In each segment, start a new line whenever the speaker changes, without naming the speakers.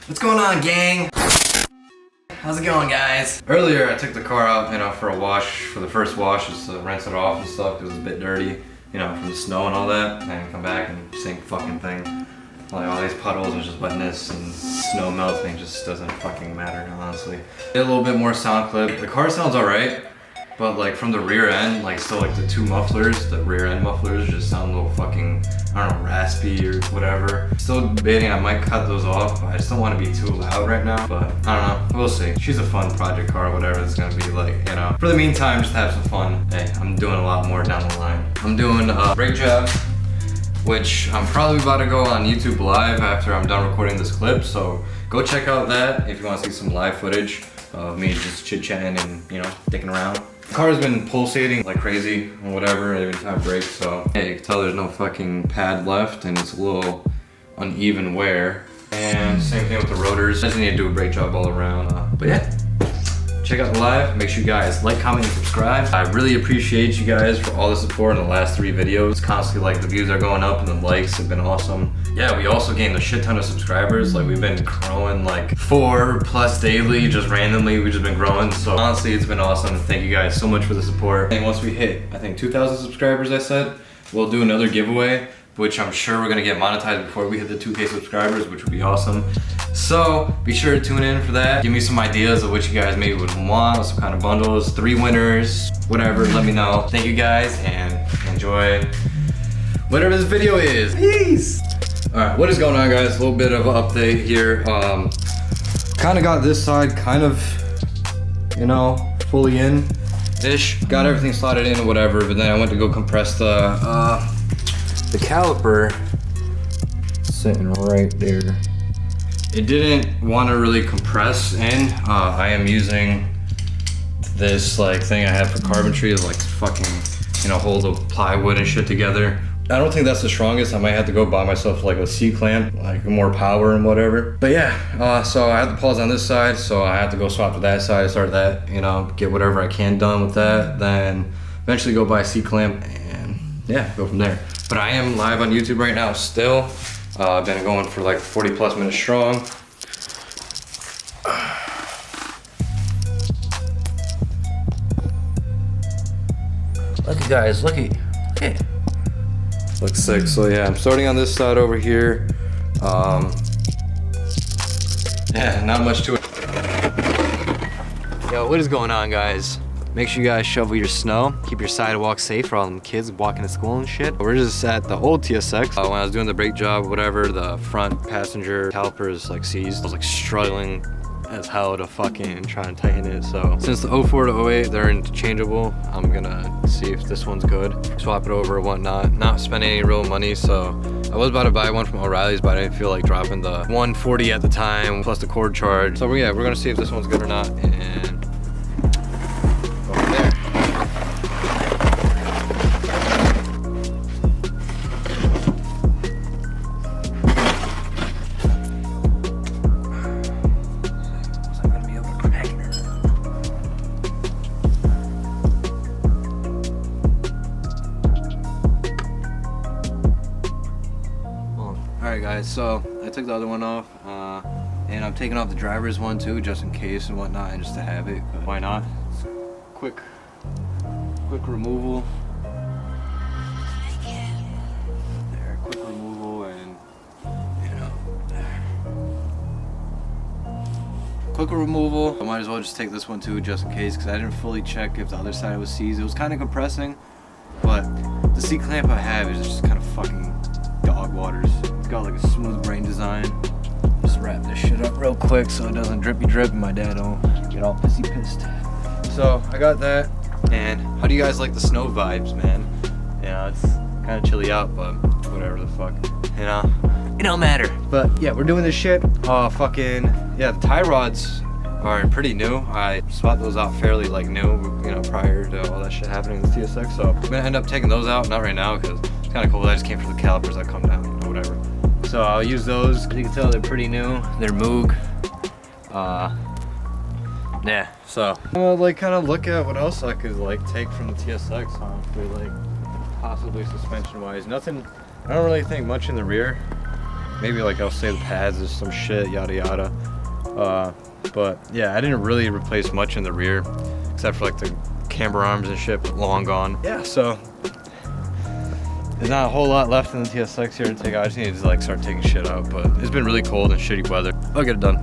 What's going on, gang? How's it going, guys? Earlier, I took the car out, for a wash, for the first wash, just to rinse it off and stuff, because it was a bit dirty, from the snow and all that. And come back and same fucking thing. Like, all these puddles are just wetness and snow melting, just doesn't fucking matter, honestly. Get a little bit more sound clip. The car sounds alright, but like from the rear end, like still like the two mufflers, the rear end mufflers just sound a little fucking, I don't know, raspy or whatever. Still debating, I might cut those off. I just don't want to be too loud right now, but I don't know, we'll see. She's a fun project car, whatever it's gonna be like, For the meantime, just have some fun. Hey, I'm doing a lot more down the line. I'm doing a brake job, which I'm probably about to go on YouTube live after I'm done recording this clip, so go check out that if you want to see some live footage of me just chit-chatting and, dicking around. The car has been pulsating like crazy or whatever every time I brake, so yeah, you can tell there's no fucking pad left and it's a little uneven wear. And same thing with the rotors. I just need to do a brake job all around. But yeah, check out the live. Make sure you guys like, comment, and subscribe. I really appreciate you guys for all the support in the last 3 videos. It's constantly like the views are going up and the likes have been awesome. Yeah, we also gained a shit ton of subscribers. Like we've been growing like 4+ daily, just randomly. We've just been growing. So honestly, it's been awesome. Thank you guys so much for the support. And once we hit, I think 2,000 subscribers, I said, we'll do another giveaway, which I'm sure we're gonna get monetized before we hit the 2K subscribers, which would be awesome. So be sure to tune in for that. Give me some ideas of what you guys maybe would want, some kind of bundles, 3 winners, whatever, let me know. Thank you guys and enjoy whatever this video is. Peace. All right, what is going on, guys? A little bit of an update here. Kind of got this side kind of, fully in-ish. Got everything slotted in or whatever, but then I went to go compress the caliper sitting right there. It didn't want to really compress in. I am using this like thing I have for carpentry to like fucking, hold the plywood and shit together. I don't think that's the strongest. I might have to go buy myself like a C-clamp, like more power and whatever. But yeah, so I had the pause on this side, so I had to go swap to that side, start that, get whatever I can done with that. Then eventually go buy a C-clamp and yeah, go from there. But I am live on YouTube right now still. I've been going for like 40+ minutes strong. Look guys, look at. Looks sick. So yeah, I'm starting on this side over here. Yeah, not much to it. Yo, what is going on, guys? Make sure you guys shovel your snow. Keep your sidewalk safe for all them kids walking to school and shit. We're just at the old TSX. When I was doing the brake job, whatever, the front passenger calipers like seized. I was like struggling as hell to fucking try and tighten it. So since the 04 to 08, they're interchangeable. I'm gonna see if this one's good. Swap it over or whatnot. Not spending any real money. So I was about to buy one from O'Reilly's, but I didn't feel like dropping the 140 at the time plus the cord charge. So yeah, we're gonna see if this one's good or not. And go from there. Alright guys, so I took the other one off, and I'm taking off the driver's one too, just in case and whatnot, and just to have it, but why not? It's quick removal. There, quick removal and, there. Quick removal. I might as well just take this one too, just in case, because I didn't fully check if the other side was seized. It was kind of compressing, but the C-clamp I have is just kind of fucking dog waters. It's got like a smooth brain design. Just wrap this shit up real quick so it doesn't drippy drip and my dad don't get all pissed. So I got that. And how do you guys like the snow vibes, man? It's kind of chilly out, but whatever the fuck, it don't matter. But yeah, we're doing this shit. Yeah, the tie rods are pretty new. I swapped those out fairly like new, prior to all that shit happening in the TSX. So I'm gonna end up taking those out, not right now, because it's kind of cool. I just came for the calipers that come down, whatever. So I'll use those. As you can tell, they're pretty new. They're Moog. Yeah, so I'm gonna like kind of look at what else I could like take from the TSX, honestly, like possibly suspension wise. Nothing, I don't really think much in the rear. Maybe like I'll say the pads or some shit, yada yada. But yeah, I didn't really replace much in the rear, except for like the camber arms and shit, but long gone. Yeah, so there's not a whole lot left in the TSX here to take out. I just need to like start taking shit out, but it's been really cold and shitty weather. I'll get it done.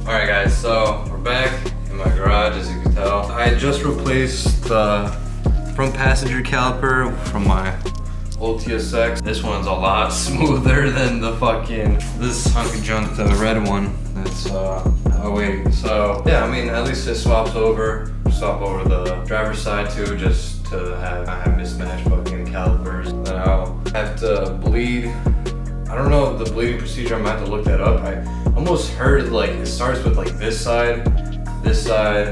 All right guys, so we're back in my garage, as you can tell. I just replaced the front passenger caliper from my old TSX. This one's a lot smoother than the fucking, this hunk of junk, the red one. That's, oh wait, so yeah, I mean, at least it swap over the driver's side too, just to not have mismatched fucking calipers. Then I'll have to bleed. I don't know the bleeding procedure, I'm gonna have to look that up. I almost heard like it starts with like this side, that side,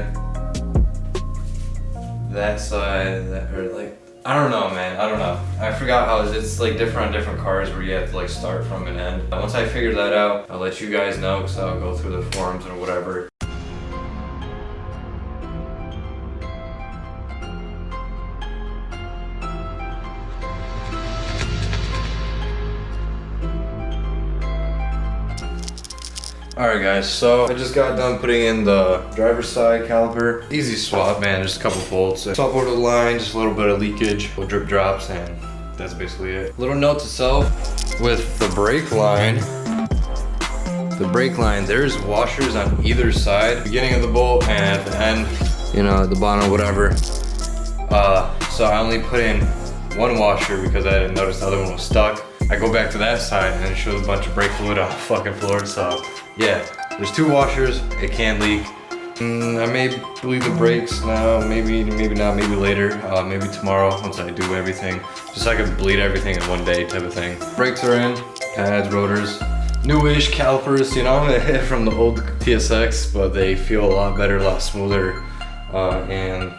or like, I don't know, man, I don't know. I forgot how it's like different on different cars where you have to like start from an end. Once I figure that out, I'll let you guys know, because I'll go through the forums or whatever. Alright guys, so I just got done putting in the driver's side caliper. Easy swap, man, just a couple bolts. Swap over the line, just a little bit of leakage, little drip drops, and that's basically it. Little note to self, with the brake line, there's washers on either side, beginning of the bolt and at the end, you know, at the bottom, whatever. So I only put in one washer because I didn't notice the other one was stuck. I go back to that side and it shows a bunch of brake fluid on the fucking floor, so yeah, there's two washers, it can't leak. I may bleed the brakes now, maybe not, maybe later, maybe tomorrow once I do everything. Just so I can bleed everything in one day type of thing. Brakes are in, pads, rotors, newish calipers, you know, from the old TSX, but they feel a lot better, a lot smoother, and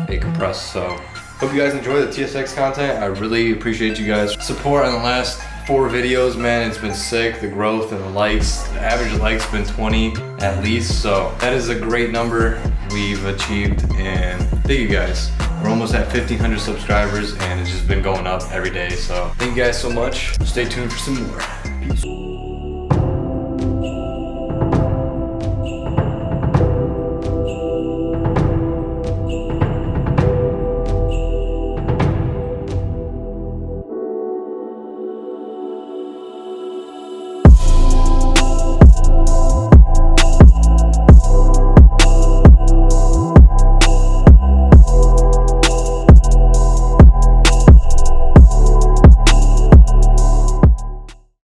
they compress, so. Hope you guys enjoy the TSX content. I really appreciate you guys' support on the last 4 videos, man. It's been sick, the growth and the likes. The average likes been 20 at least, so that is a great number we've achieved, and thank you guys. We're almost at 1,500 subscribers and it's just been going up every day, so thank you guys so much. Stay tuned for some more.